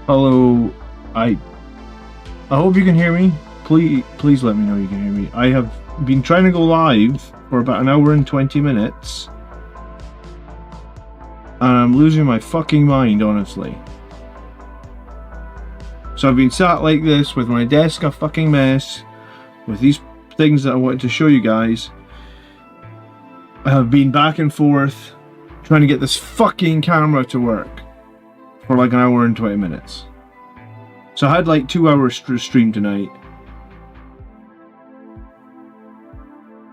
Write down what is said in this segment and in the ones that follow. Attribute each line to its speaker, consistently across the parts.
Speaker 1: Hello, I hope you can hear me. Please let me know you can hear me. I have been trying to go live for about an hour and 20 minutes. And I'm losing my fucking mind, honestly. So I've been sat like this with my desk a fucking mess, with these things that I wanted to show you guys. I have been back and forth trying to get this fucking camera to work for like an hour and 20 minutes. So I had like 2 hours to stream tonight.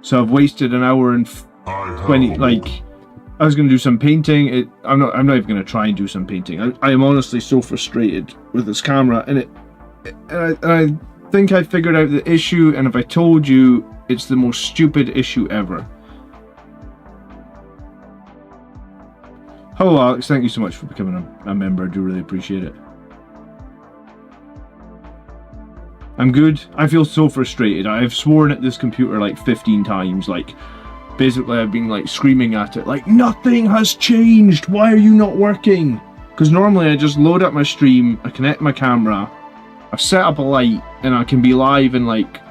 Speaker 1: So I've wasted an hour and 20, like, I was going to do some painting. I'm not even going to try and do some painting. I am honestly so frustrated with this camera, and I think I figured out the issue, and if I told you, it's the most stupid issue ever. Hello Alex, thank you so much for becoming a member. I do really appreciate it. I'm good. I feel so frustrated. I've sworn at this computer like 15 times, like basically I've been like screaming at it like, nothing has changed, why are you not working? Because normally I just load up my stream, I connect my camera, I set up a light, and I can be live in like,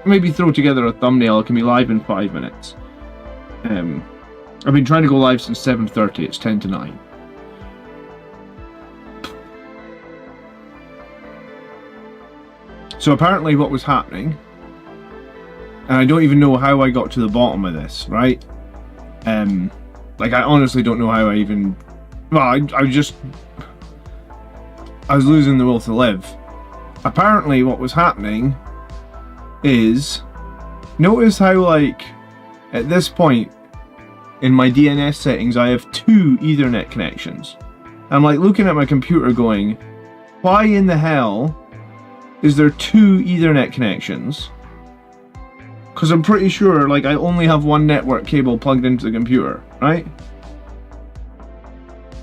Speaker 1: maybe throw together a thumbnail, I can be live in 5 minutes. I've been trying to go live since 7:30, it's 10 to 9. So apparently what was happening, and I don't even know how I got to the bottom of this, right? Like I honestly don't know how I even, well, I was losing the will to live. Apparently what was happening is, notice how like, at this point in my DNS settings I have 2 Ethernet connections. I'm like looking at my computer going, why in the hell is there 2 Ethernet connections? Because I'm pretty sure like I only have one network cable plugged into the computer, right?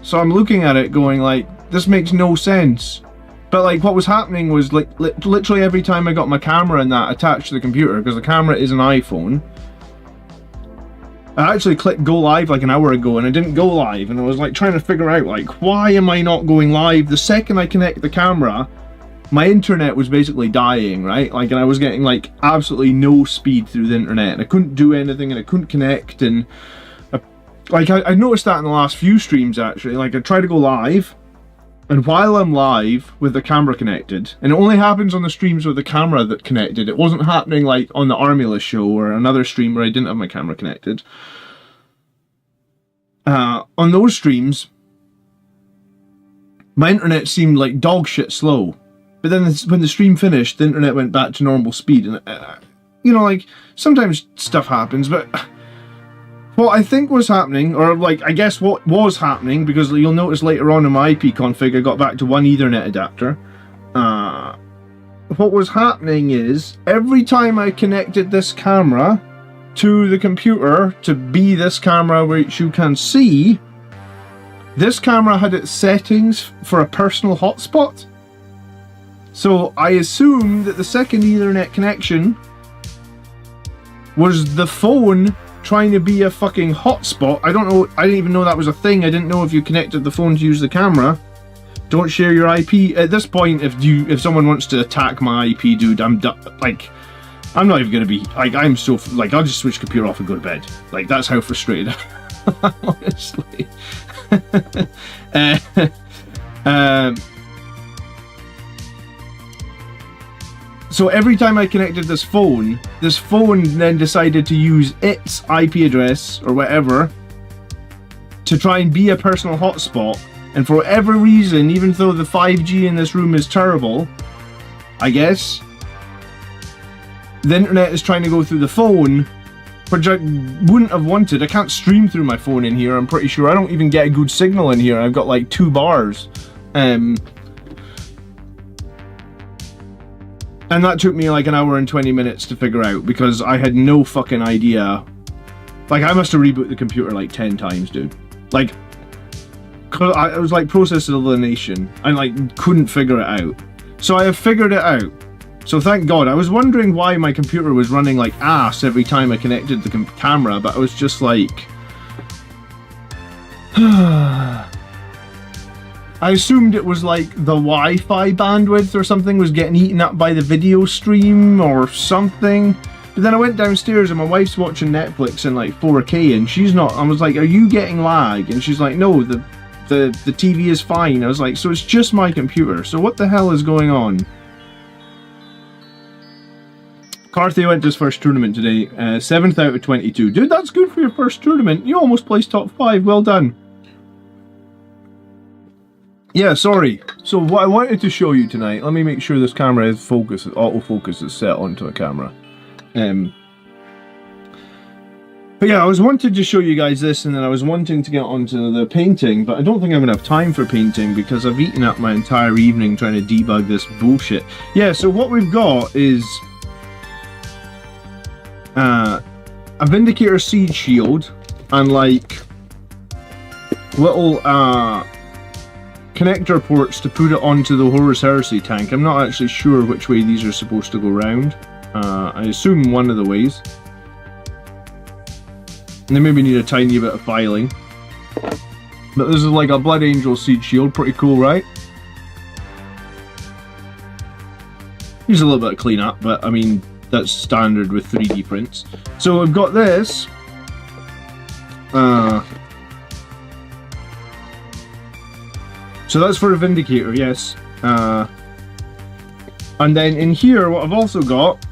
Speaker 1: So I'm looking at it going like, this makes no sense. But like what was happening was like literally every time I got my camera and that attached to the computer, because the camera is an iPhone, I actually clicked go live like an hour ago and I didn't go live, and I was like trying to figure out like, why am I not going live? The second I connect the camera, my internet was basically dying, right? Like, and I was getting like absolutely no speed through the internet, and I couldn't do anything, and I couldn't connect, and I noticed that in the last few streams actually. Like I try to go live, and while I'm live with the camera connected, and it only happens on the streams with the camera that connected, it wasn't happening like on the Armula show or another stream where I didn't have my camera connected. On those streams, my internet seemed like dog shit slow. But then when the stream finished, the internet went back to normal speed, and you know, like sometimes stuff happens. But what I think was happening, or like I guess what was happening, because you'll notice later on in my IP config I got back to one Ethernet adapter. What was happening is every time I connected this camera to the computer to be this camera which you can see, this camera had its settings for a personal hotspot. So I assume that the second Ethernet connection was the phone trying to be a fucking hotspot. I don't know, I didn't even know that was a thing. I didn't know if you connected the phone to use the camera. Don't share your IP. At this point, if someone wants to attack my IP, dude, I'm like, I'm not even gonna be, like, I'm so, like, I'll just switch the computer off and go to bed. Like, that's how frustrated I am, honestly. So every time I connected this phone then decided to use its IP address or whatever to try and be a personal hotspot. And for whatever reason, even though the 5G in this room is terrible, I guess, the internet is trying to go through the phone, which I wouldn't have wanted. I can't stream through my phone in here, I'm pretty sure. I don't even get a good signal in here. I've got like 2 bars. And that took me like an hour and 20 minutes to figure out, because I had no fucking idea. Like, I must have rebooted the computer like 10 times, dude. Like, it was like process elimination. I like couldn't figure it out. So I have figured it out. So thank God. I was wondering why my computer was running like ass every time I connected the camera, but I was just like... I assumed it was like the Wi-Fi bandwidth or something was getting eaten up by the video stream or something. But then I went downstairs and my wife's watching Netflix in like 4K and she's not. I was like, are you getting lag? And she's like, no, the TV is fine. I was like, so it's just my computer. So what the hell is going on? Carthy went to his first tournament today. 7th out of 22. Dude, that's good for your first tournament. You almost placed top 5. Well done. Yeah, sorry. So what I wanted to show you tonight, let me make sure this camera is focused, autofocus is set onto a camera. But yeah, I was wanting to show you guys this, and then I was wanting to get onto the painting, but I don't think I'm going to have time for painting because I've eaten up my entire evening trying to debug this bullshit. Yeah, so what we've got is a Vindicator Siege Shield and like little connector ports to put it onto the Horus Heresy tank. I'm not actually sure which way these are supposed to go round. I assume one of the ways. And they maybe need a tiny bit of filing. But this is like a Blood Angel Siege Shield, pretty cool, right? Needs a little bit of cleanup, but I mean, that's standard with 3D prints. So we've got this. So that's for a Vindicator, yes. And then in here, what I've also got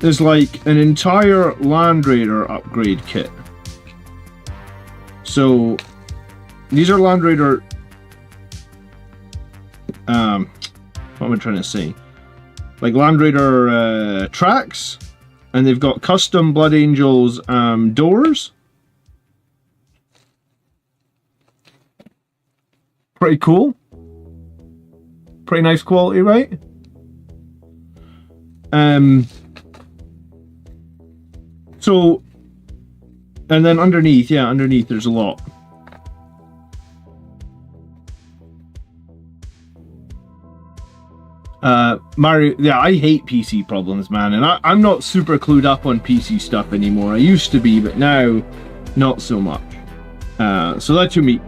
Speaker 1: is like an entire Land Raider upgrade kit. So these are Land Raider. What am I trying to say? Like Land Raider tracks, and they've got custom Blood Angels doors. Pretty cool. Pretty nice quality, right? So, and then underneath, yeah, underneath there's a lot. Mario, yeah, I hate PC problems, man, and I'm not super clued up on PC stuff anymore. I used to be, but now, not so much. So that took me,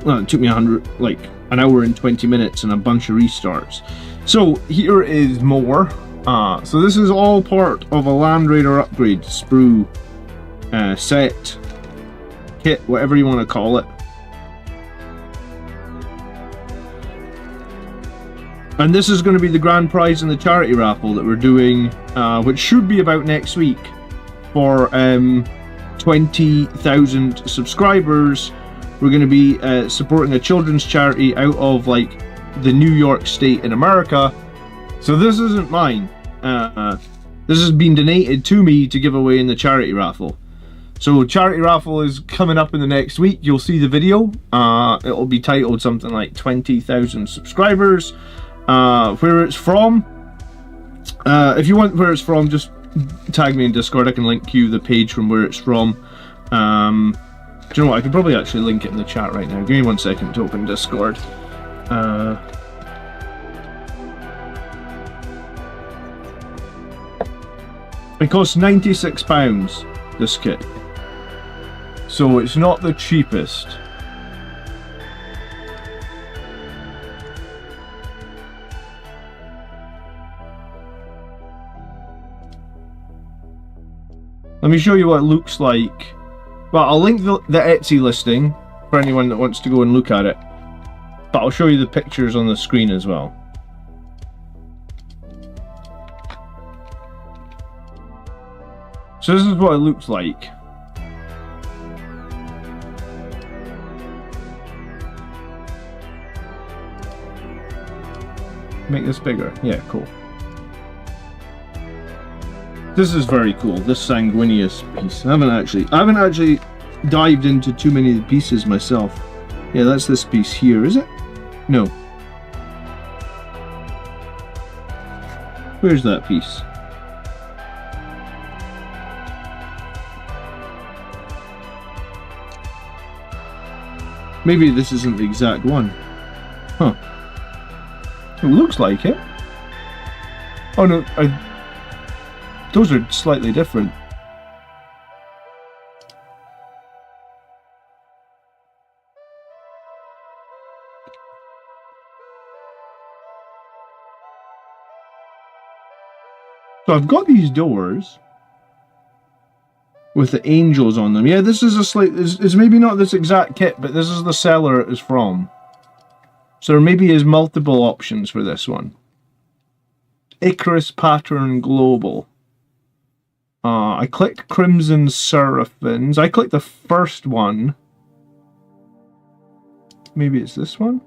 Speaker 1: well, it took me like an hour and 20 minutes and a bunch of restarts. So here is more. So this is all part of a Land Raider upgrade sprue set, kit, whatever you want to call it. And this is going to be the grand prize in the charity raffle that we're doing, which should be about next week, for 20,000 subscribers. We're going to be supporting a children's charity out of like the New York state in America. So this isn't mine. This has been donated to me to give away in the charity raffle. So charity raffle is coming up in the next week. You'll see the video. It'll be titled something like 20,000 subscribers. Where it's from. If you want where it's from, just tag me in Discord. I can link you the page from where it's from. Do you know what? I could probably actually link it in the chat right now. Give me 1 second to open Discord. It costs £96, this kit. So it's not the cheapest. Let me show you what it looks like. Well, I'll link the Etsy listing for anyone that wants to go and look at it. But I'll show you the pictures on the screen as well. So this is what it looks like. Make this bigger. Yeah, cool. This is very cool. This Sanguinius piece. I haven't actually dived into too many of the pieces myself. Yeah, that's this piece here, is it? No. Where's that piece? Maybe this isn't the exact one. Huh. It looks like it. Oh no, those are slightly different. So I've got these doors with the angels on them. Yeah, this is a slight... It's maybe not this exact kit, but this is the seller it is from. So there maybe is multiple options for this one. Icarus Pattern Global. I clicked Crimson Seraphins. I clicked the first one. Maybe it's this one?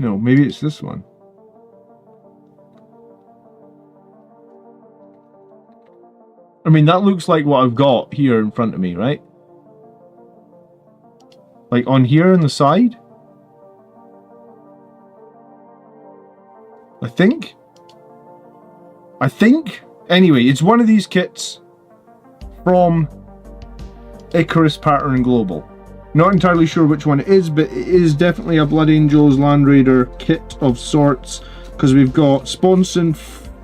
Speaker 1: No, maybe it's this one. I mean, that looks like what I've got here in front of me, right? Like on here on the side? I think. Anyway, it's one of these kits from Icarus Pattern Global. Not entirely sure which one it is, but it is definitely a Blood Angels Land Raider kit of sorts, because we've got Sponson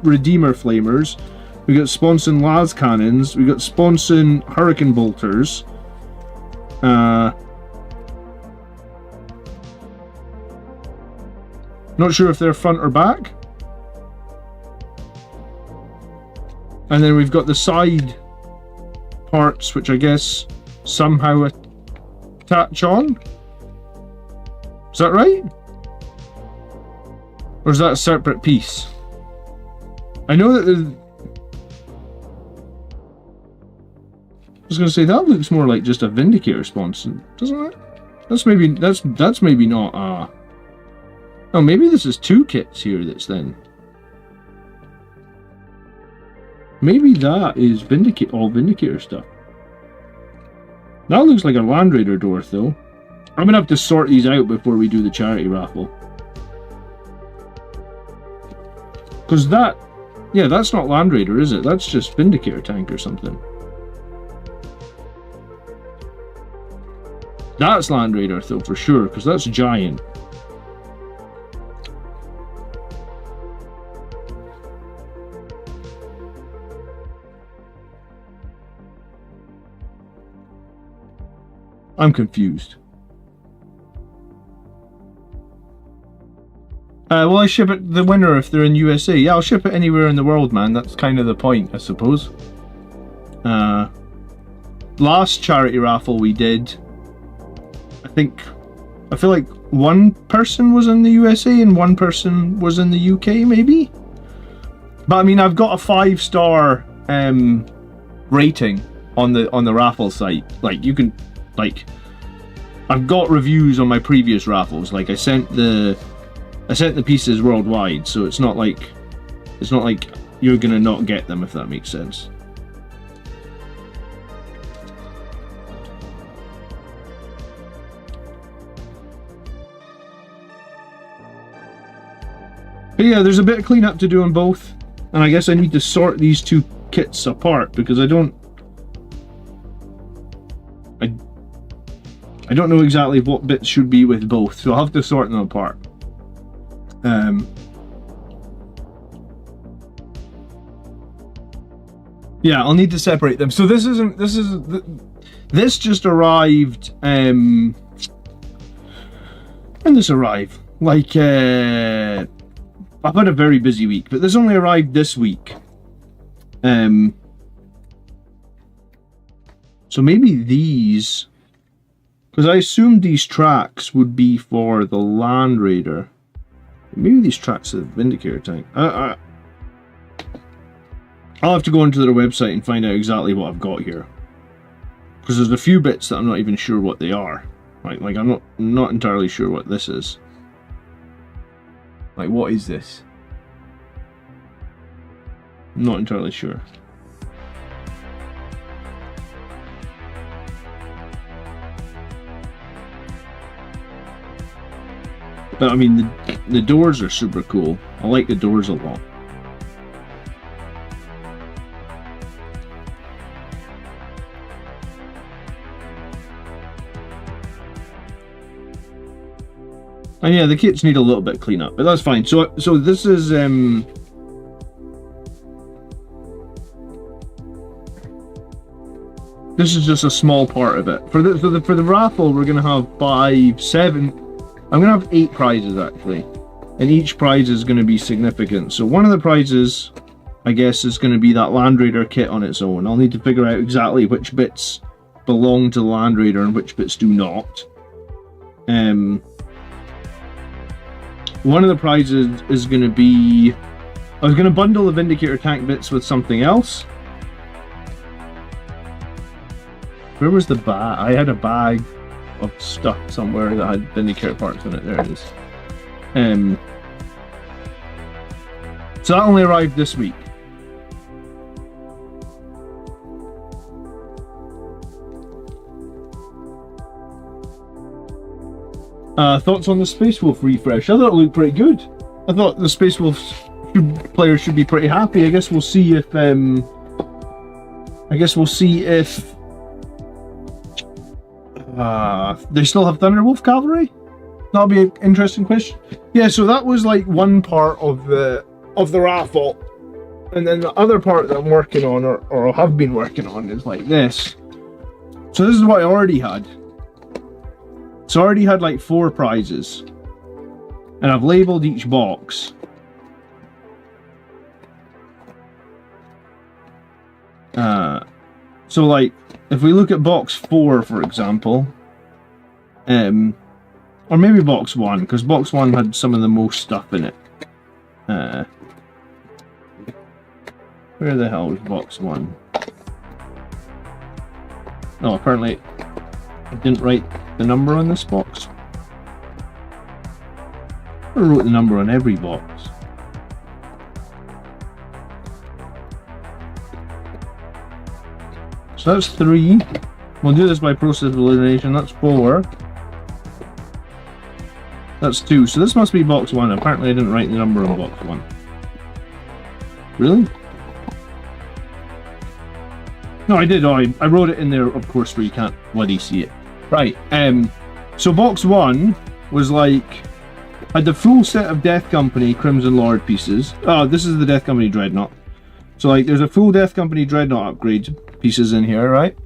Speaker 1: Redeemer Flamers, we got Sponson Las Cannons, we got Sponson Hurricane Bolters, not sure if they're front or back. And then we've got the side parts, which I guess somehow attach on. Is that right? Or is that a separate piece? I know that I was going to say that looks more like just a Vindicator Sponson, doesn't it? That's maybe not. Oh, maybe this is two kits here. That's then. Maybe that is all Vindicator stuff. That looks like a Land Raider door, though. I'm gonna have to sort these out before we do the charity raffle. Because that, yeah, that's not Land Raider, is it? That's just Vindicator tank or something. That's Land Raider, though, for sure, because that's giant. I'm confused. Will I ship it the winner if they're in USA? Yeah, I'll ship it anywhere in the world, man. That's kind of the point, I suppose. Last charity raffle we did, I feel like one person was in the USA and one person was in the UK, maybe? But I mean, I've got a 5-star rating on the raffle site. Like, you can... Like, I've got reviews on my previous raffles. Like, I sent the pieces worldwide, so it's not like you're gonna not get them, if that makes sense. But yeah, there's a bit of cleanup to do on both, and I guess I need to sort these two kits apart because I don't know exactly what bits should be with both, so I'll have to sort them apart. Yeah, I'll need to separate them. So this just arrived. When this arrived, like I've had a very busy week, but this only arrived this week. So maybe these. Because I assumed these tracks would be for the Land Raider. Maybe these tracks are the Vindicator tank. I'll have to go into their website and find out exactly what I've got here. Because there's a few bits that I'm not even sure what they are. Like I'm not entirely sure what this is. Like, what is this? I'm not entirely sure. But I mean, the doors are super cool. I like the doors a lot. And yeah, the kits need a little bit of cleanup, but that's fine. So this is this is just a small part of it. For the raffle, we're gonna have I'm gonna have 8 prizes actually, and each prize is gonna be significant. So one of the prizes, I guess, is gonna be that Land Raider kit on its own. I'll need to figure out exactly which bits belong to the Land Raider and which bits do not. One of the prizes is gonna be, I was gonna bundle the Vindicator tank bits with something else. Where was the bag? I had a bag of stuff somewhere that had Vindicator parts in it. There it is. So that only arrived this week. Thoughts on the Space Wolf refresh? I thought it looked pretty good. I thought the Space Wolf players should be pretty happy. I guess we'll see if they still have Thunderwolf cavalry. That'll be an interesting question. Yeah, so that was like one part of the raffle, and then the other part that I'm working on, or have been working on, is like this. So this is what I already had. So I already had like 4 prizes, and I've labeled each box. So like, if we look at box 4, for example, or maybe box 1, because box 1 had some of the most stuff in it. Where the hell was box 1? Oh, apparently I didn't write the number on this box. I wrote the number on every box. So that's 3. We'll do this by process of elimination. That's 4. That's 2. So this must be box 1. Apparently I didn't write the number on box 1. Really? No, I did. Oh, I wrote it in there, of course, where you can't bloody see it. Right. So box 1 was like, had the full set of Death Company Crimson Lord pieces. Oh, this is the Death Company Dreadnought. So like, there's a full Death Company Dreadnought upgrade pieces in here, right?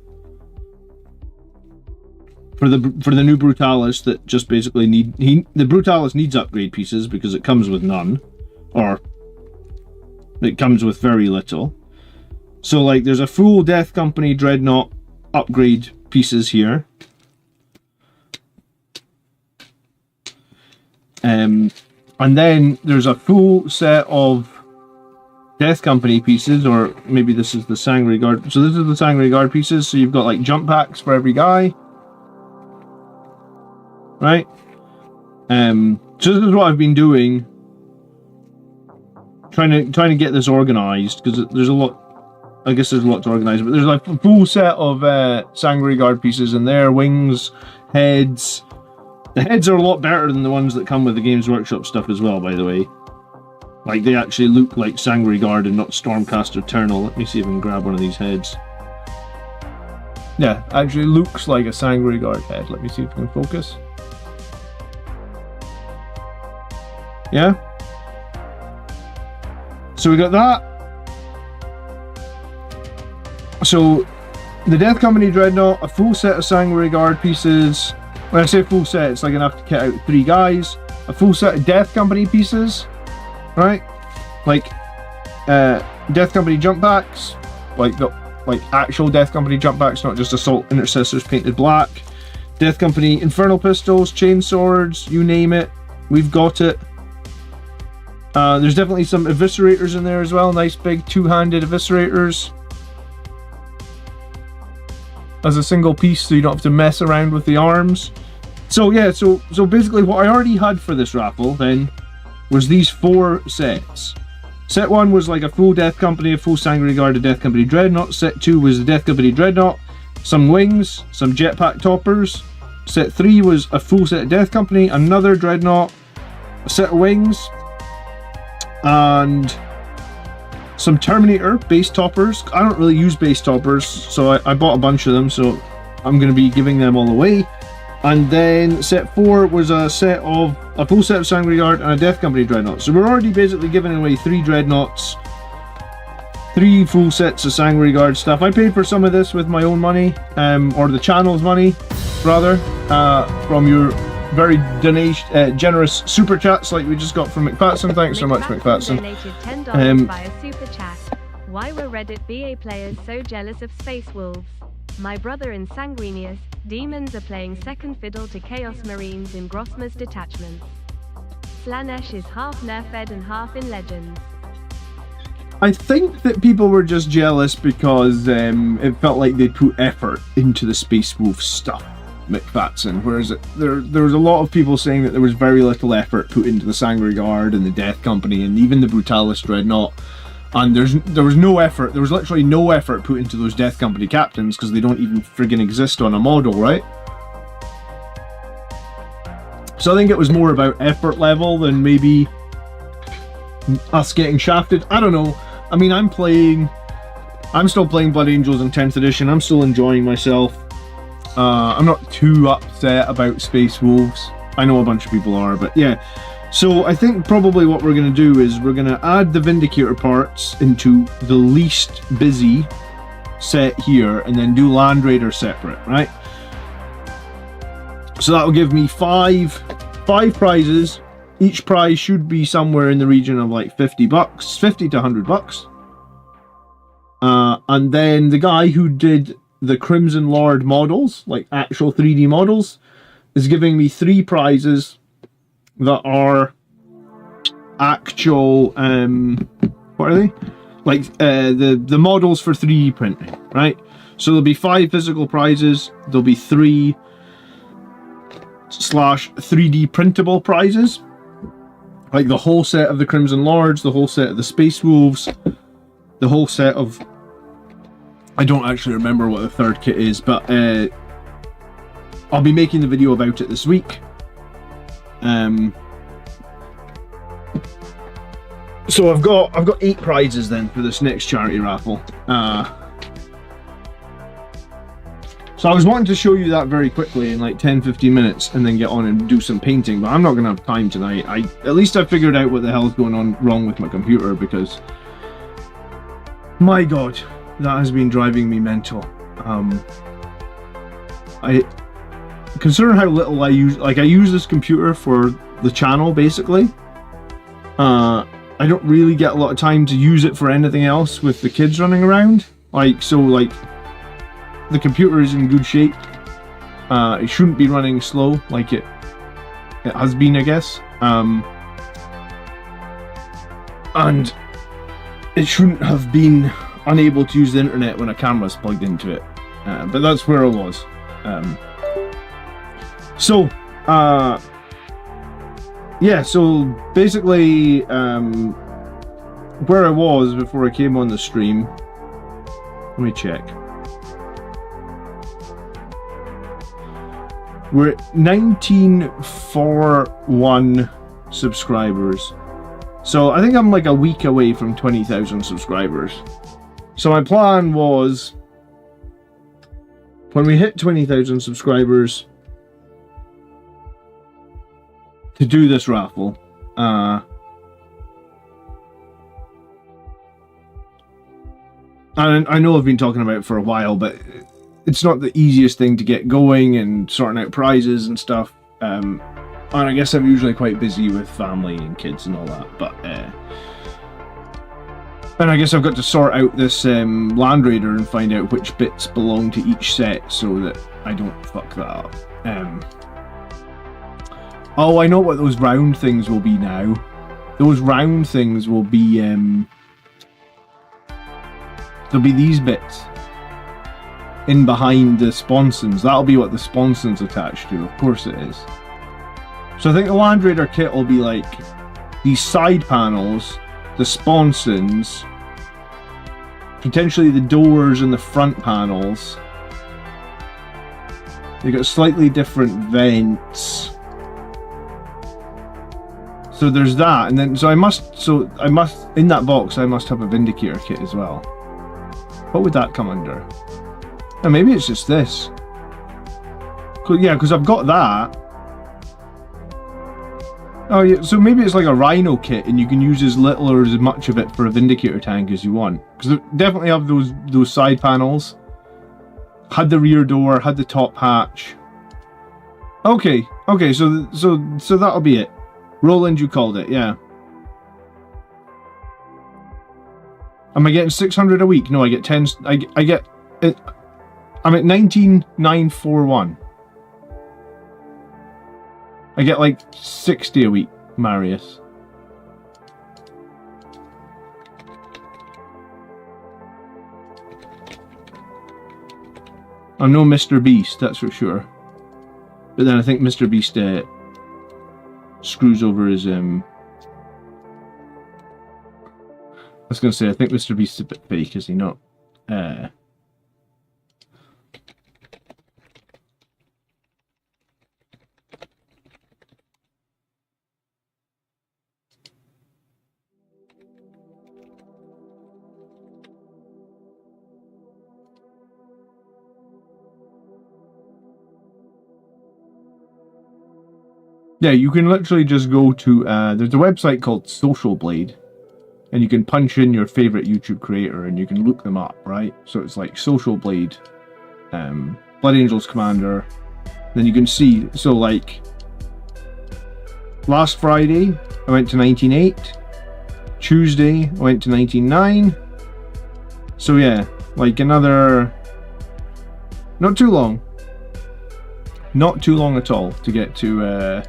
Speaker 1: For the new Brutalis that just basically the Brutalis needs upgrade pieces because it comes with none, or it comes with very little. So like, there's a full Death Company Dreadnought upgrade pieces here. And then there's a full set of Death Company pieces, or maybe this is the Sangre Guard. So this is the Sangre Guard pieces. So you've got like jump packs for every guy, right? So this is what I've been doing, trying to get this organized, because there's a lot. I guess there's a lot to organize, but there's like a full set of Sangre Guard pieces in there, wings, heads. The heads are a lot better than the ones that come with the Games Workshop stuff as well, by the way. Like, they actually look like Sangre Guard and not Stormcast Eternal. Let me see if I can grab one of these heads. Yeah, actually looks like a Sangre Guard head. Let me see if I can focus. Yeah? So we got that. So, the Death Company Dreadnought, a full set of Sangre Guard pieces. When I say full set, it's like enough to kit out 3 guys. A full set of Death Company pieces, right? Like, Death Company jump packs, like actual Death Company jump packs, not just Assault Intercessors painted black. Death Company Infernal Pistols, Chain Swords, you name it, we've got it. There's definitely some Eviscerators in there as well, nice big 2-handed Eviscerators. As a single piece, so you don't have to mess around with the arms. So yeah, so basically what I already had for this raffle then was these 4 sets. Set 1 was like a full Death Company, a full Sangre Guard, a Death Company Dreadnought. Set 2 was the Death Company Dreadnought, some wings, some jetpack toppers. Set 3 was a full set of Death Company, another Dreadnought, a set of wings, and some Terminator base toppers. I don't really use base toppers, so I bought a bunch of them, so I'm going to be giving them all away. And then set 4 was a full set of Sangre Guard and a Death Company Dreadnought. So we're already basically giving away 3 Dreadnoughts, 3 full sets of Sangre Guard stuff. I paid for some of this with my own money, or the channel's money, rather, from your very generous super chats like we just got from McFatson. Thanks so much, McFatson.
Speaker 2: Donated $10 via super chat. Why were Reddit BA players so jealous of Space Wolves? My brother in Sanguinius, demons are playing second fiddle to Chaos Marines in Grosma's detachments. Slanesh is half nerfed and half in Legends.
Speaker 1: I think that people were just jealous because it felt like they put effort into the Space Wolf stuff, McFatson, whereas there was a lot of people saying that there was very little effort put into the Sangre Guard and the Death Company and even the Brutalis Dreadnought, and there was no effort, there was literally no effort put into those Death Company captains because they don't even friggin' exist on a model, right? So I think it was more about effort level than maybe us getting shafted. I don't know. I mean, I'm still playing Blood Angels in 10th edition. I'm still enjoying myself. I'm not too upset about Space Wolves. I know a bunch of people are, but yeah. So I think probably what we're going to do is we're going to add the Vindicator parts into the least busy set here and then do Land Raider separate, right? So that will give me five prizes. Each prize should be somewhere in the region of like $50, 50 to $100. And then the guy who did the Crimson Lord models, like actual 3D models, is giving me 3 prizes that are actual, what are they? Like the models for 3D printing, right? So there'll be 5 physical prizes, there'll be 3 / 3D printable prizes. Like the whole set of the Crimson Lords, the whole set of the Space Wolves, the whole set of... I don't actually remember what the third kit is, but I'll be making the video about it this week. So I've got 8 prizes then for this next charity raffle. So I was wanting to show you that very quickly in like 10-15 minutes and then get on and do some painting, but I'm not going to have time tonight. At least I figured out what the hell's going on wrong with my computer, because my god, that has been driving me mental. Considering how little I use this computer for the channel basically. I don't really get a lot of time to use it for anything else with the kids running around. The computer is in good shape. It shouldn't be running slow like it has been, I guess. And it shouldn't have been unable to use the internet when a camera's plugged into it. But that's where I was. Yeah, so basically where I was before I came on the stream, let me check. We're at 1941 subscribers. So I think I'm like a week away from 20,000 subscribers. So my plan was, when we hit 20,000 subscribers, to do this raffle. And I know I've been talking about it for a while, but it's not the easiest thing to get going and sorting out prizes and stuff. And I guess I'm usually quite busy with family and kids and all that. But and I guess I've got to sort out this Land Raider and find out which bits belong to each set so that I don't fuck that up. Oh, I know what those round things will be now. Those round things will be there'll be these bits in behind the sponsons. That'll be what the sponsons attached to, of course it is. So I think the Land Raider kit will be like these side panels, the sponsons, potentially the doors and the front panels. They've got slightly different vents. So there's that, and then I must in that box I must have a Vindicator kit as well. What would that come under? Oh, maybe it's just this. Yeah, because I've got that. Oh yeah, so maybe it's like a Rhino kit, and you can use as little or as much of it for a Vindicator tank as you want. Because I definitely have those side panels. Had the rear door, had the top hatch. Okay, so that'll be it. Roland, you called it, yeah. Am I getting 600 a week? No, I get 10. I get it. I'm at 19,941. I get like 60 a week, Marius. I'm no Mr. Beast, that's for sure. But then I think Mr. Beast screws over his I was going to say, I think Mr. Beast's a bit fake, is he not? Yeah, you can literally just go to, there's a website called Social Blade, and you can punch in your favorite YouTube creator and you can look them up, right? So it's like Social Blade, Blood Angels Commander, then you can see, so like, last Friday, I went to 19.8, Tuesday, I went to 19.9, so yeah, like another, not too long at all to get to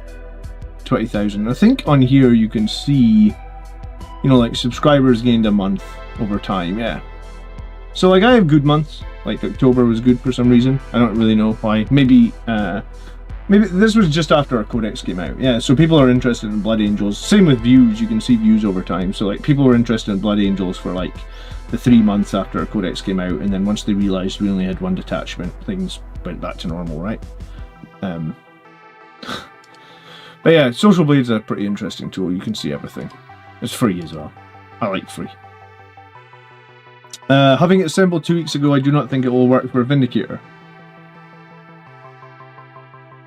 Speaker 1: 20,000. I think on here you can see, you know, like subscribers gained a month over time, yeah. So like I have good months, like October was good for some reason. I don't really know why. Maybe this was just after our codex came out, yeah. So people are interested in Blood Angels. Same with views, you can see views over time. So like people were interested in Blood Angels for like the 3 months after our codex came out, and then once they realized we only had one detachment, things went back to normal, right? But yeah, Social Blade's a pretty interesting tool. You can see everything. It's free as well. I like free. Having it assembled 2 weeks ago, I do not think it will work for a Vindicator.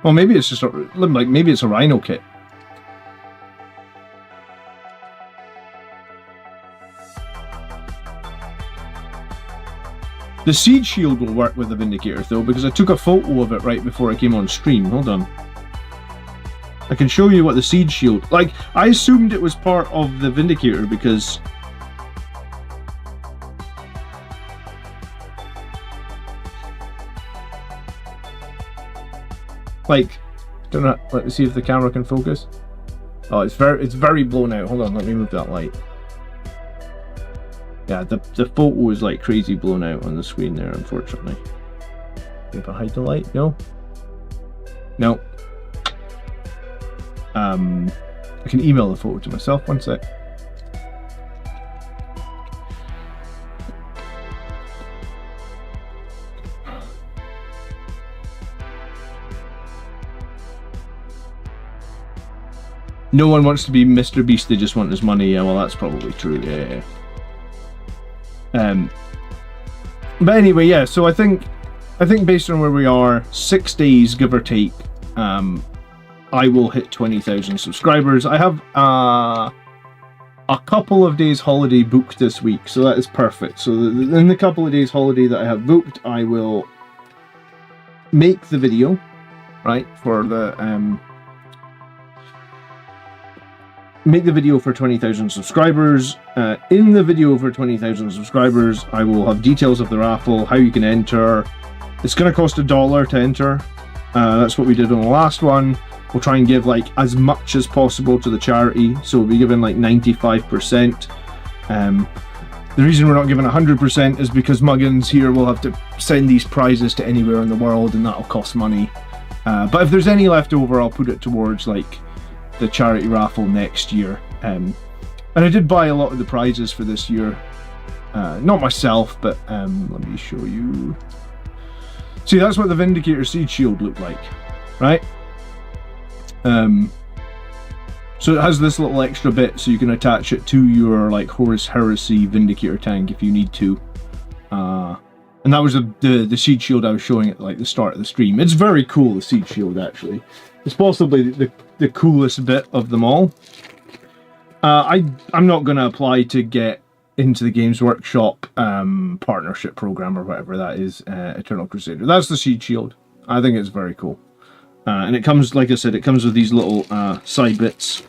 Speaker 1: Well, maybe it's just maybe it's a Rhino kit. The Siege Shield will work with the Vindicator though, because I took a photo of it right before I came on stream. Hold on. I can show you what the Siege Shield... Like, I assumed it was part of the Vindicator because... Like, don't know, let me see if the camera can focus. Oh, it's very blown out. Hold on, let me move that light. Yeah, the photo is like crazy blown out on the screen there, unfortunately. If I hide the light, no? No. I can email the photo to myself, one sec. No one wants to be Mr. Beast, they just want his money. Yeah, well, that's probably true. Yeah. But anyway, yeah. So I think based on where we are, 6 days give or take, I will hit 20,000 subscribers. I have a couple of days holiday booked this week, so that is perfect. So in the couple of days holiday that I have booked, I will make the video, right, for the make the video for 20,000 subscribers. In the video for 20,000 subscribers, I will have details of the raffle, how you can enter. It's going to cost $1 to enter. That's what we did on the last one. We'll try and give like as much as possible to the charity, so we'll be giving like 95%. The reason we're not giving 100% is because Muggins here will have to send these prizes to anywhere in the world, and that'll cost money. But if there's any left over, I'll put it towards like the charity raffle next year. And I did buy a lot of the prizes for this year. Not myself, but let me show you. See, that's what the Vindicator Siege Shield looked like, right? So it has this little extra bit, so you can attach it to your like Horus Heresy Vindicator tank if you need to. And that was the Siege Shield I was showing at like the start of the stream. It's very cool, the Siege Shield, actually. It's possibly the coolest bit of them all. I'm not going to apply to get into the Games Workshop partnership program or whatever that is, Eternal Crusader. That's the Siege Shield. I think it's very cool. And it comes, like I said, it comes with these little side bits.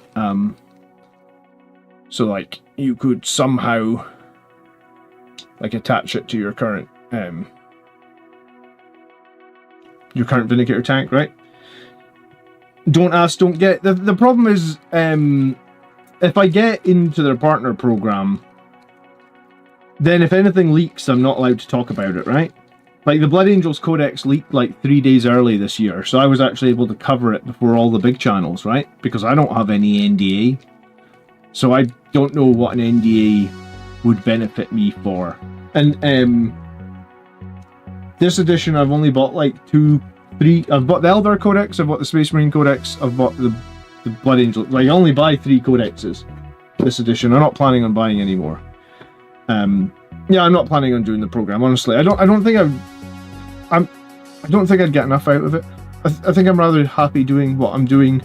Speaker 1: So like you could somehow like attach it to your current Vindicator tank, right? Don't ask, don't get. The problem is, if I get into their partner program, then if anything leaks, I'm not allowed to talk about it, right? Like the Blood Angels Codex leaked like 3 days early this year, so I was actually able to cover it before all the big channels, right? Because I don't have any NDA. So I don't know what an NDA would benefit me for. And this edition I've only bought like 2, 3. I've bought the Eldar Codex, I've bought the Space Marine Codex, I've bought the Blood Angel. Like I only buy 3 codexes this edition. I'm not planning on buying any more. Yeah, I'm not planning on doing the program, honestly. I don't think I'd get enough out of it. I think I'm rather happy doing what I'm doing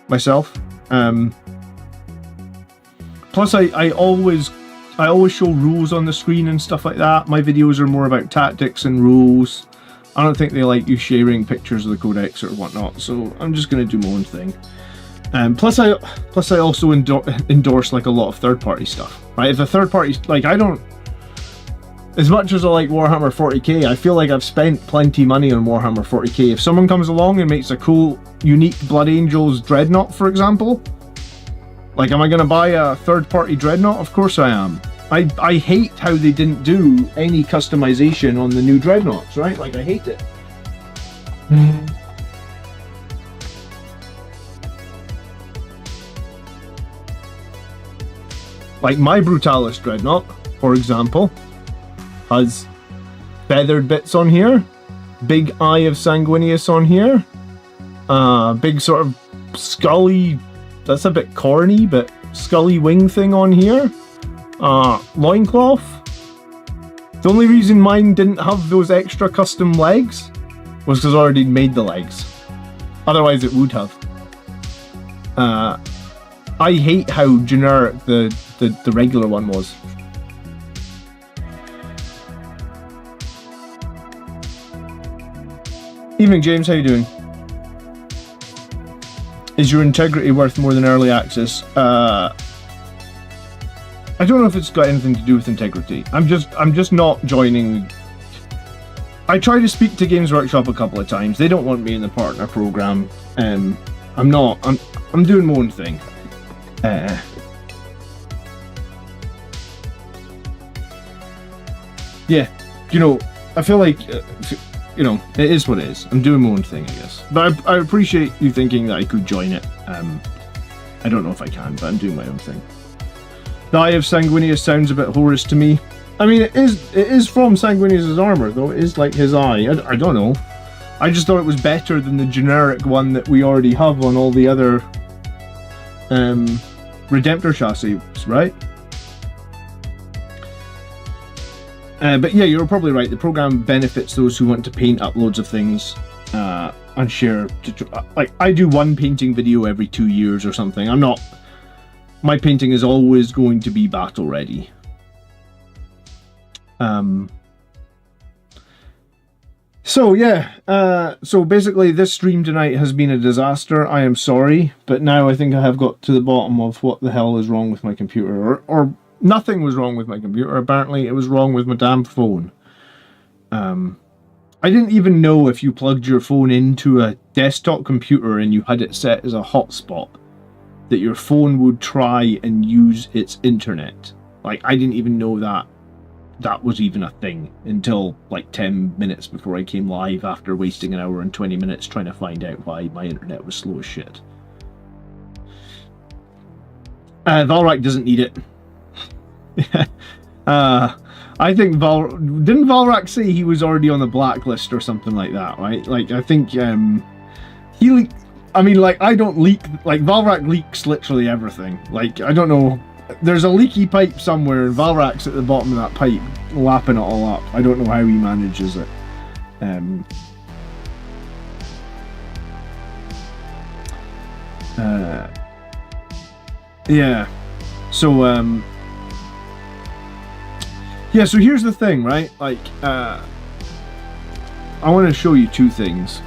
Speaker 1: myself. Plus I always show rules on the screen and stuff like that. My videos are more about tactics and rules. I don't think they like you sharing pictures of the codex or whatnot, so I'm just going to do my own thing. Plus I also endorse like a lot of third-party stuff, right? If a third-party, like I don't, as much as I like Warhammer 40k, I feel like I've spent plenty money on Warhammer 40k. If someone comes along and makes a cool, unique Blood Angels Dreadnought, for example, like am I going to buy a third-party Dreadnought? Of course I am. I hate how they didn't do any customization on the new Dreadnoughts, right? Like I hate it. Like my Brutalis Dreadnought, for example, has feathered bits on here, big Eye of Sanguinius on here, big sort of scully, that's a bit corny, but scully wing thing on here, loincloth. The only reason mine didn't have those extra custom legs was because I already made the legs. Otherwise it would have. I hate how generic the regular one was. Evening, James. How you doing? Is your integrity worth more than early access? I don't know if it's got anything to do with integrity. I'm just not joining. I tried to speak to Games Workshop a couple of times. They don't want me in the partner program. I'm doing my own thing. Yeah, you know, I feel like, you know, it is what it is. I'm doing my own thing, I guess. But I appreciate you thinking that I could join it. I don't know if I can, but I'm doing my own thing. The Eye of Sanguinius sounds a bit Horus to me. I mean, it is from Sanguinius' armor, though. It is like his eye. I don't know. I just thought it was better than the generic one that we already have on all the other Redemptor chassis, right? But yeah, you're probably right. The program benefits those who want to paint up loads of things and share. Like, I do one painting video every 2 years or something. My painting is always going to be battle ready. So yeah, so basically this stream tonight has been a disaster. I am sorry, but now I think I have got to the bottom of what the hell is wrong with my computer, or nothing was wrong with my computer. Apparently it was wrong with my damn phone. I didn't even know if you plugged your phone into a desktop computer and you had it set as a hotspot, that your phone would try and use its internet. Like, I didn't even know that was even a thing until like 10 minutes before I came live, after wasting an hour and 20 minutes trying to find out why my internet was slow as shit. Valrak doesn't need it. I think didn't Valrak say he was already on the blacklist or something like that, right? Like, I think he leaked. I mean, like, I don't leak. Like, Valrak leaks literally everything. Like, I don't know. There's a leaky pipe somewhere, and Valrak's at the bottom of that pipe, lapping it all up. I don't know how he manages it. Yeah. So, yeah, so here's the thing, right? Like, I want to show you two things.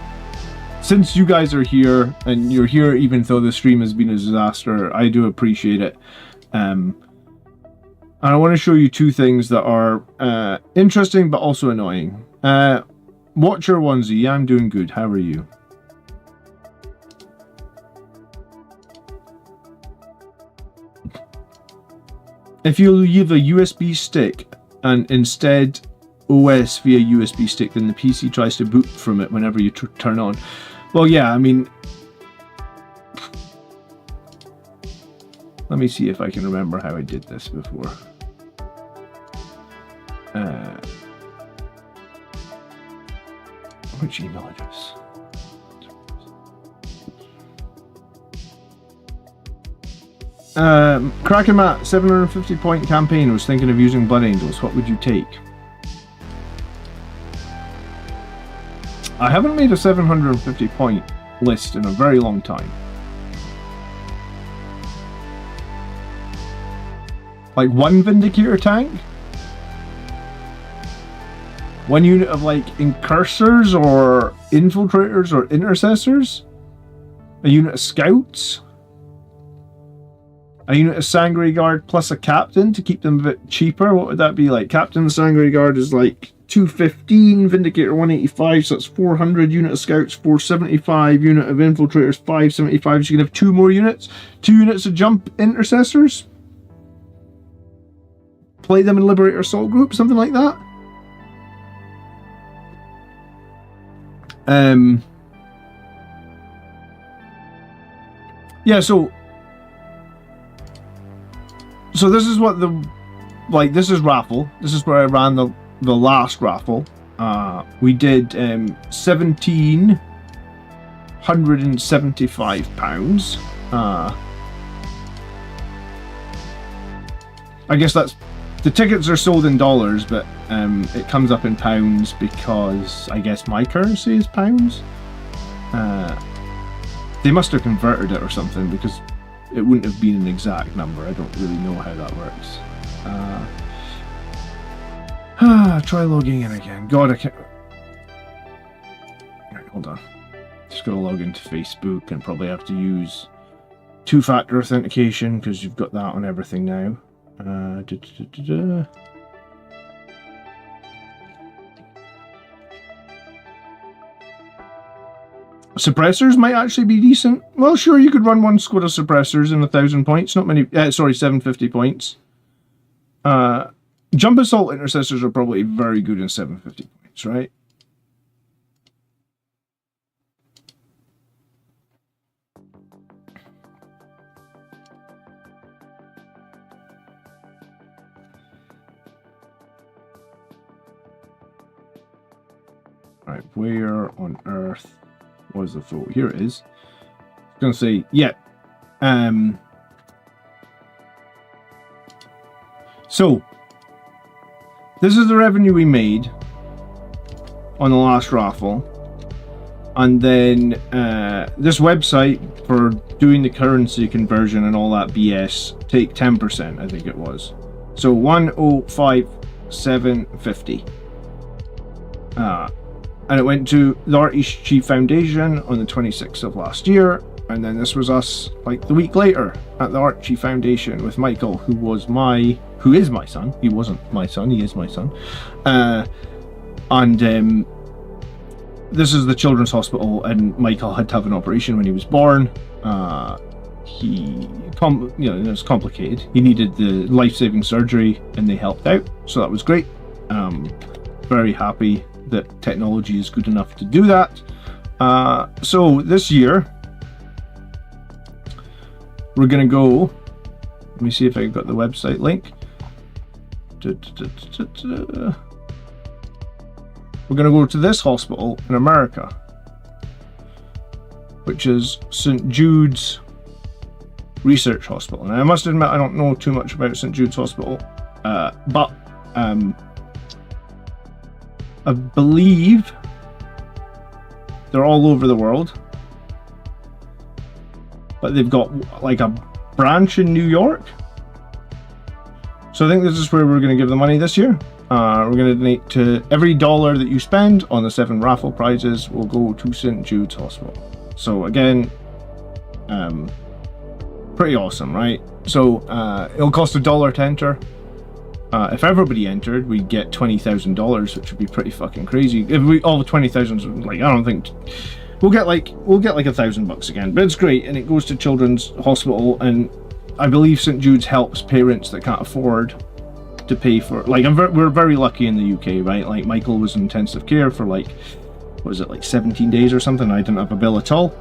Speaker 1: since you guys are here, and you're here even though the stream has been a disaster, I do appreciate it. And I want to show you two things that are interesting but also annoying. Watcher Onesie, I'm doing good. How are you? If you leave a USB stick and instead OS via USB stick, then the PC tries to boot from it whenever you turn on. Well, yeah, I mean, let me see if I can remember how I did this before. Which email address? Krakenmat 750 point campaign was thinking of using Blood Angels. What would you take? I haven't made a 750 point list in a very long time. Like one Vindicator tank? One unit of like incursors or infiltrators or intercessors? A unit of scouts? A unit of Sangre Guard plus a captain to keep them a bit cheaper? What would that be like? Captain Sangre Guard is like 215, Vindicator 185, so that's 400. Unit of scouts 475, unit of infiltrators 575, so you can have 2 more units. 2 units of jump intercessors. Play them in Liberator Assault Group, something like that. Yeah, so this is what this is raffle. This is where I ran the last raffle. We did £1,775. I guess that's, the tickets are sold in dollars, but it comes up in pounds because I guess my currency is pounds. They must have converted it or something, because it wouldn't have been an exact number. I don't really know how that works. Try logging in again. God, I can't. Alright, hold on. Just gotta log into Facebook and probably have to use 2-factor authentication because you've got that on everything now. Suppressors might actually be decent. Well, sure, you could run one squad of suppressors in 1,000 points. Not many. Sorry, 750 points. Jump assault intercessors are probably very good in 750 points, right? Right, where on earth was the photo? Here it is. I was gonna say, yeah. So this is the revenue we made on the last raffle, and then this website for doing the currency conversion and all that BS take 10%, I think it was. So 105,750. And it went to the Art East Chief Foundation on the 26th of last year, and then this was us like the week later at the Art Chief Foundation with Michael, who is my son. He wasn't my son, he is my son. This is the Children's Hospital, and Michael had to have an operation when he was born. It was complicated. He needed the life-saving surgery, and they helped out, so that was great. Very happy that technology is good enough to do that. So this year we're gonna go, let me see if I got the website link. We're gonna go to this hospital in America, which is St. Jude's Research Hospital. Now I must admit I don't know too much about St. Jude's Hospital, but I believe they're all over the world, but they've got like a branch in New York. So I think this is where we're going to give the money this year. We're going to donate to every dollar that you spend on the 7 raffle prizes will go to St. Jude's Hospital. So again, pretty awesome, right? So it'll cost $1 to enter. If everybody entered, we'd get $20,000, which would be pretty fucking crazy. If we all 20,000, like, I don't think we'll get like $1,000 again, but it's great, and it goes to Children's Hospital, and I believe St. Jude's helps parents that can't afford to pay for, like, we're very lucky in the UK, right? Like, Michael was in intensive care for like, what was it, like 17 days or something. I didn't have a bill at all.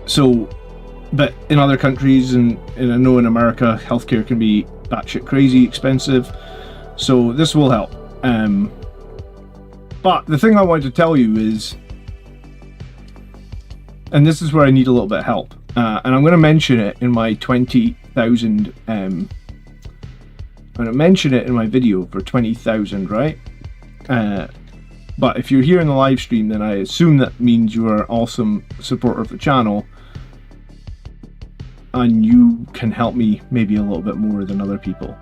Speaker 1: So, but in other countries, and I know in America, healthcare can be batshit crazy expensive. So this will help. But the thing I wanted to tell you is, and this is where I need a little bit of help, and I'm going to mention it in my 20,000. I'm going to mention it in my video for 20,000, right? But if you're here in the live stream, then I assume that means you are an awesome supporter of the channel, and you can help me maybe a little bit more than other people.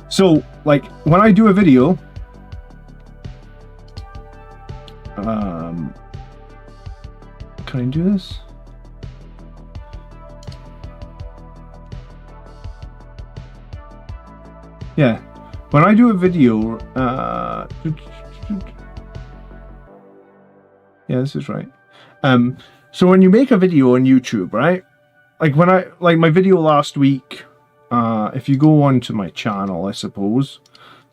Speaker 1: So, like, when I do a video, can I do this? Yeah, when I do a video, yeah, this is right. So when you make a video on YouTube, right? Like when like my video last week, if you go onto my channel, I suppose,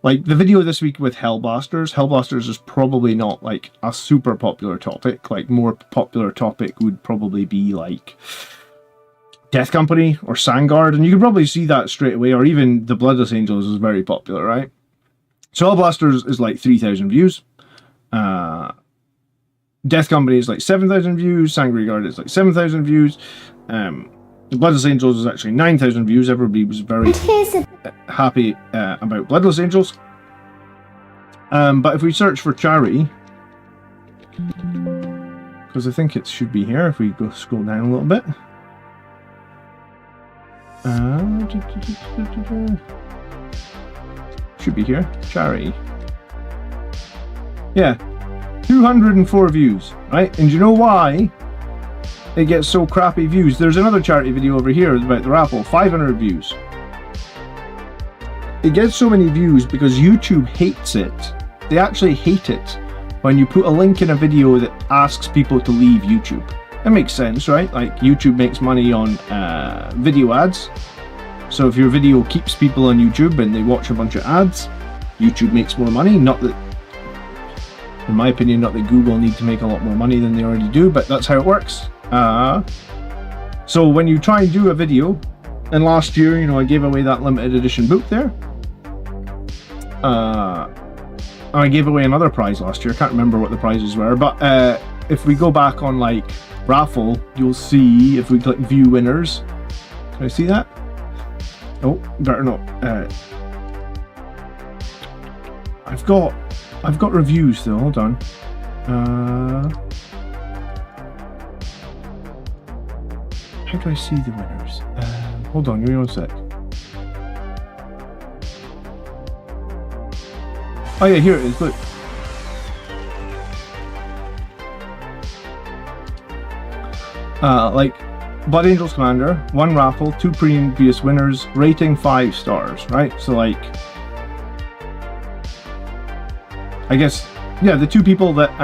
Speaker 1: like the video this week with Hellblasters is probably not like a super popular topic. Like more popular topic would probably be like Death Company or Sangard, and you can probably see that straight away, or even the Bloodless Angels is very popular, right? So Hellblasters is like 3,000 views. Death Company is like 7,000 views. Sangard is like 7,000 views. The Bloodless Angels is actually 9,000 views. Everybody was very happy about Bloodless Angels. But if we search for charity, because I think it should be here, if we go scroll down a little bit. Should be here. Charity. Yeah. 204 views, right? And you know why it gets so crappy views? There's another charity video over here about the raffle, 500 views. It gets so many views because YouTube hates it. They actually hate it when you put a link in a video that asks people to leave YouTube. That makes sense, right? Like YouTube makes money on video ads. So if your video keeps people on YouTube and they watch a bunch of ads, YouTube makes more money. Not that, in my opinion, not that Google need to make a lot more money than they already do, but that's how it works. So when you try and do a video, and last year, you know, I gave away that limited edition book there. I gave away another prize last year. I can't remember what the prizes were, but if we go back on like raffle, you'll see if we click view winners. Can I see that? Oh, better not. I've got reviews though. Hold on. How do I see the winners? Hold on, give me one sec. Oh yeah, here it is. Look. Like Blood Angels Commander, 1 raffle, 2 previous winners, rating 5 stars, right? So like, I guess, yeah, the two people that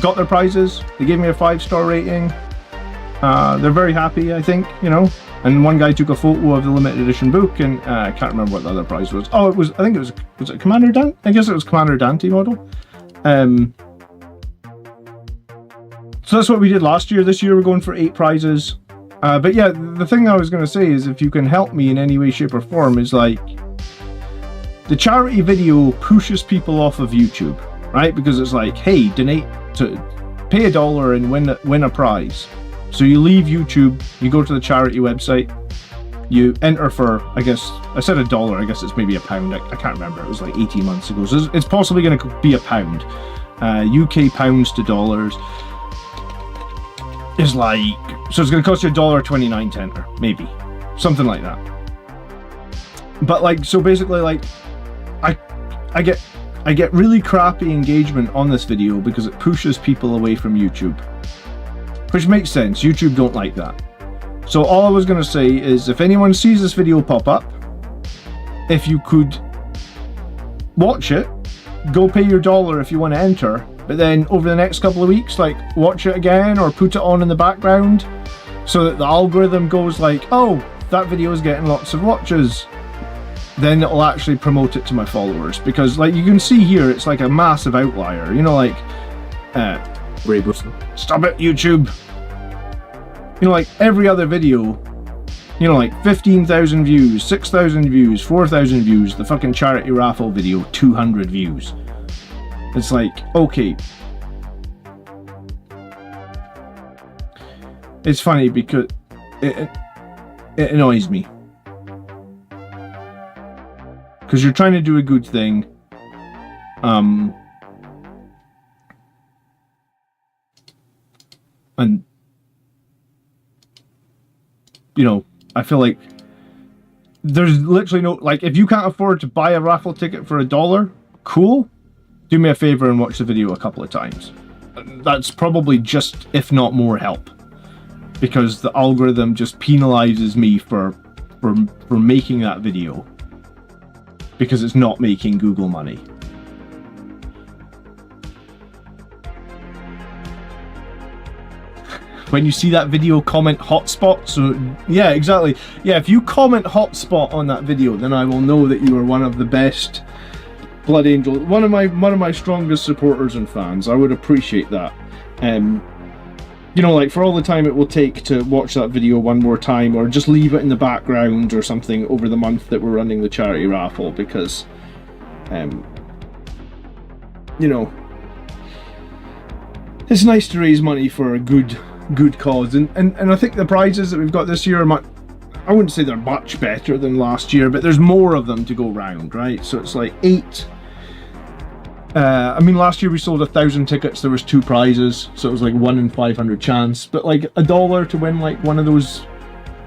Speaker 1: got their prizes, they gave me a 5-star rating. They're very happy, I think, you know. And one guy took a photo of the limited edition book, and I can't remember what the other prize was. Oh, I think it was it Commander Dante? I guess it was Commander Dante model. So that's what we did last year. This year we're going for 8 prizes. But yeah, the thing I was going to say is, if you can help me in any way, shape or form, is like, the charity video pushes people off of YouTube, right? Because it's like, hey, donate to pay $1 and win a prize. So you leave YouTube, you go to the charity website, you enter for, I guess, I said $1, I guess it's maybe £1. I can't remember, it was like 18 months ago. So it's possibly going to be £1. UK pounds to dollars is like So it's going to cost you $1.29 to enter, maybe. Something like that. But like, so basically like, I get really crappy engagement on this video because it pushes people away from YouTube. Which makes sense, YouTube don't like that. So all I was going to say is, if anyone sees this video pop up, if you could watch it, go pay your $1 if you want to enter, but then over the next couple of weeks, like, watch it again or put it on in the background so that the algorithm goes like, oh, that video is getting lots of watches. Then it'll actually promote it to my followers, because like you can see here, it's like a massive outlier, you know, like stop it, YouTube. You know, like every other video, you know, like 15,000 views, 6,000 views, 4,000 views. The fucking charity raffle video, 200 views. It's like, okay. It's funny because it annoys me. Because you're trying to do a good thing. And you know, I feel like there's literally no, like, if you can't afford to buy a raffle ticket for $1, cool, do me a favor and watch the video a couple of times. That's probably just, if not more, help, because the algorithm just penalizes me for making that video, because it's not making Google money. When you see that video, comment hotspot. So yeah, exactly. Yeah, if you comment hotspot on that video, then I will know that you are one of the best Blood Angel, one of my strongest supporters and fans. I would appreciate that. You know, like, for all the time it will take to watch that video one more time, or just leave it in the background or something over the month that we're running the charity raffle, because you know, it's nice to raise money for a good cause, and I think the prizes that we've got this year are I wouldn't say they're much better than last year, but there's more of them to go round, right? So it's like 8. I mean, last year we sold 1,000 tickets, there was 2 prizes, so it was like 1 in 500 chance, but like $1 to win like one of those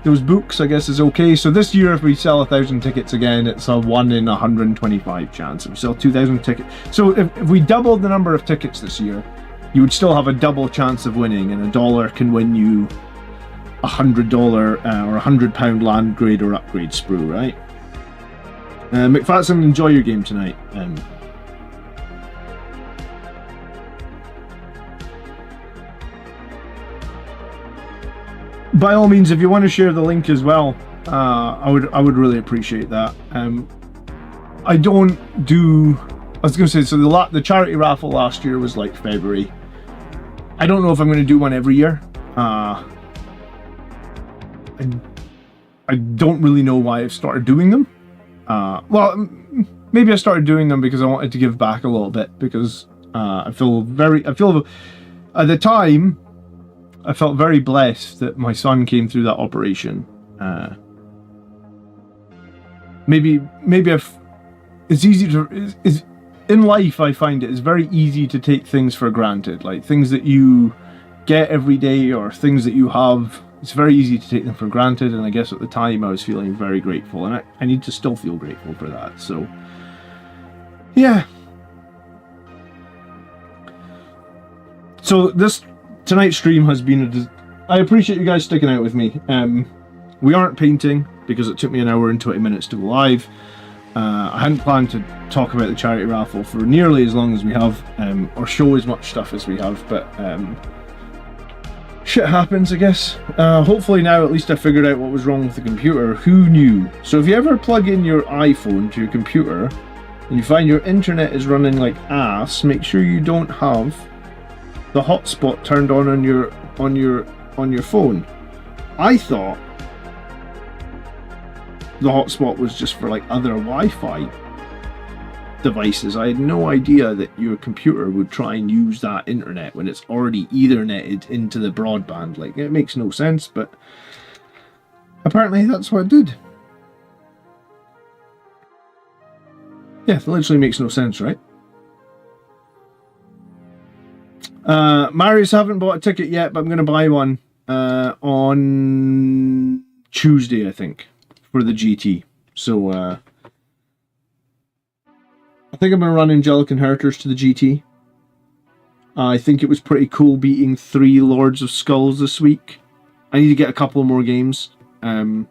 Speaker 1: books, I guess, is okay. So this year, if we sell 1,000 tickets again, it's a 1 in 125 chance. If we sell 2,000 tickets, so if we doubled the number of tickets this year, you would still have a double chance of winning, and $1 can win you $100 or £100 land grade or upgrade sprue, right? McFatson, enjoy your game tonight. By all means, if you want to share the link as well, I would really appreciate that. I don't do. I was going to say, so the charity raffle last year was like February. I don't know if I'm going to do one every year. I don't really know why I've started doing them. Well, maybe I started doing them because I wanted to give back a little bit, because I feel at the time I felt very blessed that my son came through that operation. Maybe it's easy to, in life, I find it's very easy to take things for granted, like things that you get every day or things that you have. It's very easy to take them for granted, and I guess at the time I was feeling very grateful, and I need to still feel grateful for that. So yeah, so tonight's stream has been I appreciate you guys sticking out with me. We aren't painting because it took me an hour and 20 minutes to go live. I hadn't planned to talk about the charity raffle for nearly as long as we have, or show as much stuff as we have, but shit happens, I guess. Hopefully now at least I figured out what was wrong with the computer. Who knew? So if you ever plug in your iPhone to your computer and you find your internet is running like ass, make sure you don't have the hotspot turned on your phone. I thought the hotspot was just for like other Wi-Fi devices. I had no idea that your computer would try and use that internet when it's already etherneted into the broadband. Like, it makes no sense, but apparently that's what it did. Yeah, it literally makes no sense, right? Marius, haven't bought a ticket yet, but I'm going to buy one on Tuesday, I think, for the GT. So I think I'm going to run Angelic Inheritors to the GT. I think it was pretty cool beating 3 Lords of Skulls this week. I need to get a couple more games. But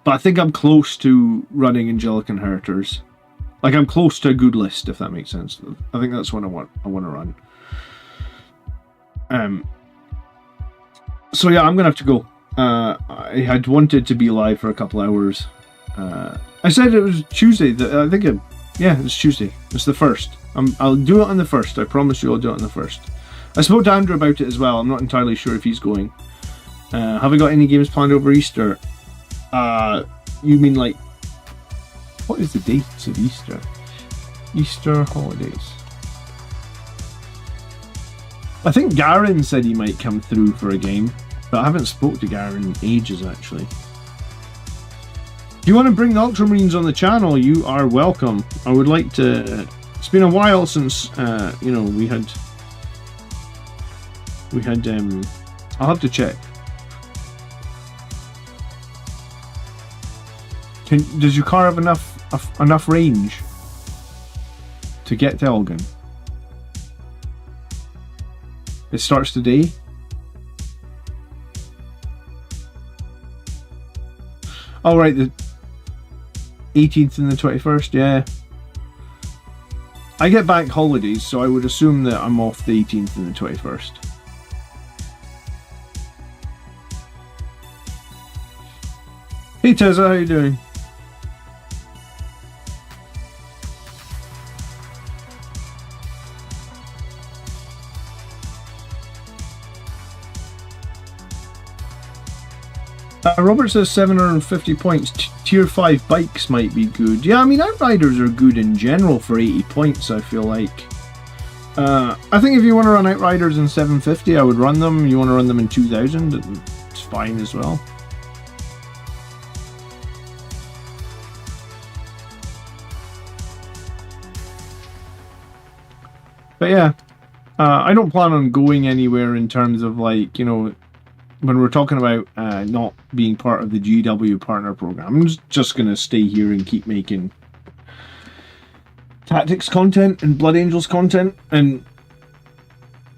Speaker 1: I think I'm close to running Angelic Inheritors. Like, I'm close to a good list, if that makes sense. I think that's what I want to run. So yeah, I'm gonna have to go. I had wanted to be live for a couple hours. I said it was Tuesday. I think yeah, it's Tuesday. It's the 1st. I'll do it on the 1st. I promise you I'll do it on the 1st. I spoke to Andrew about it as well. I'm not entirely sure if he's going. Have I got any games planned over Easter? You mean like, what is the dates of Easter? Easter holidays. I think Garen said he might come through for a game, but I haven't spoke to Garen in ages actually. If you want to bring the Ultramarines on the channel, you are welcome. I would like to. It's been a while since you know, we had. I'll have to check. Does your car have enough range to get to Elgin? It starts today. Oh right, the 18th and the 21st. Yeah. I get bank holidays, so I would assume that I'm off the 18th and the 21st. Hey Tessa, how you doing? Robert says 750 points. Tier 5 bikes might be good. Yeah, I mean, Outriders are good in general for 80 points, I feel like. I think if you want to run Outriders in 750, I would run them. You want to run them in 2000, it's fine as well. But yeah, I don't plan on going anywhere in terms of, like, you know, when we're talking about not being part of the GW partner program. I'm just going to stay here and keep making tactics content and Blood Angels content and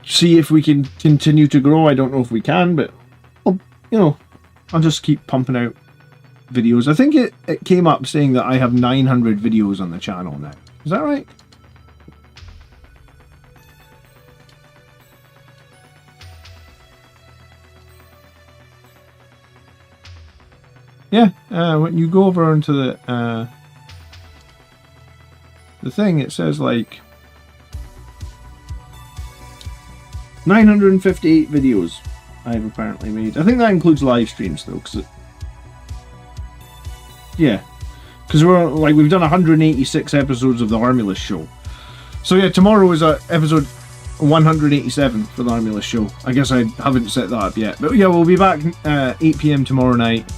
Speaker 1: see if we can continue to grow. I don't know if we can, but you know, I'll just keep pumping out videos. I think it came up saying that I have 900 videos on the channel now. Is that right? Yeah, when you go over into the thing, it says like 958 videos I've apparently made. I think that includes live streams though, because we're like, we've done 186 episodes of the Armulus show. So yeah, tomorrow is episode 187 for the Armulus show. I guess I haven't set that up yet, but yeah, we'll be back 8 PM tomorrow night.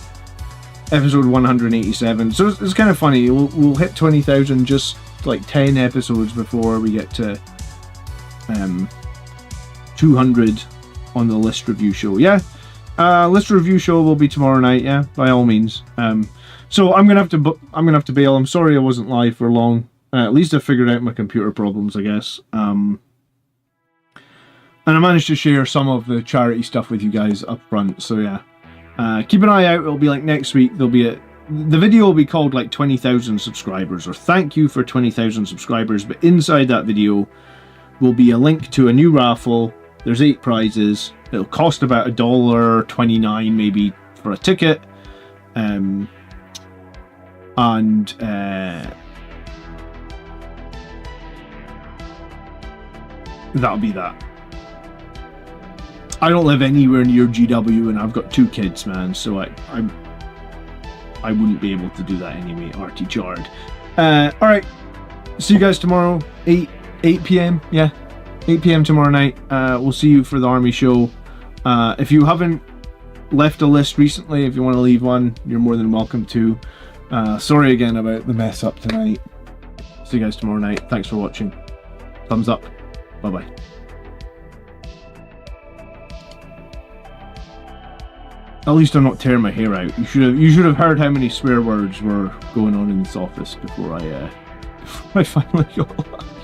Speaker 1: Episode 187. So it's kind of funny. We'll hit 20,000 just like 10 episodes before we get to 200 on the list review show. Yeah, list review show will be tomorrow night. Yeah, by all means. So I'm gonna have to bail. I'm sorry I wasn't live for long. At least I figured out my computer problems, I guess. And I managed to share some of the charity stuff with you guys up front. So yeah. Keep an eye out. It'll be like next week. The video will be called like 20,000 subscribers, or thank you for 20,000 subscribers. But inside that video will be a link to a new raffle. There's 8 prizes. It'll cost about $1.29 maybe for a ticket. That'll be that. I don't live anywhere near GW, and I've got 2 kids, man, so I wouldn't be able to do that anyway. RT Chard. Alright, see you guys tomorrow, 8 PM, yeah, 8 PM tomorrow night. We'll see you for the Army show. If you haven't left a list recently, if you want to leave one, you're more than welcome to. Sorry again about the mess up tonight. See you guys tomorrow night. Thanks for watching. Thumbs up. Bye-bye. At least I'm not tearing my hair out. You should have heard how many swear words were going on in this office before I finally got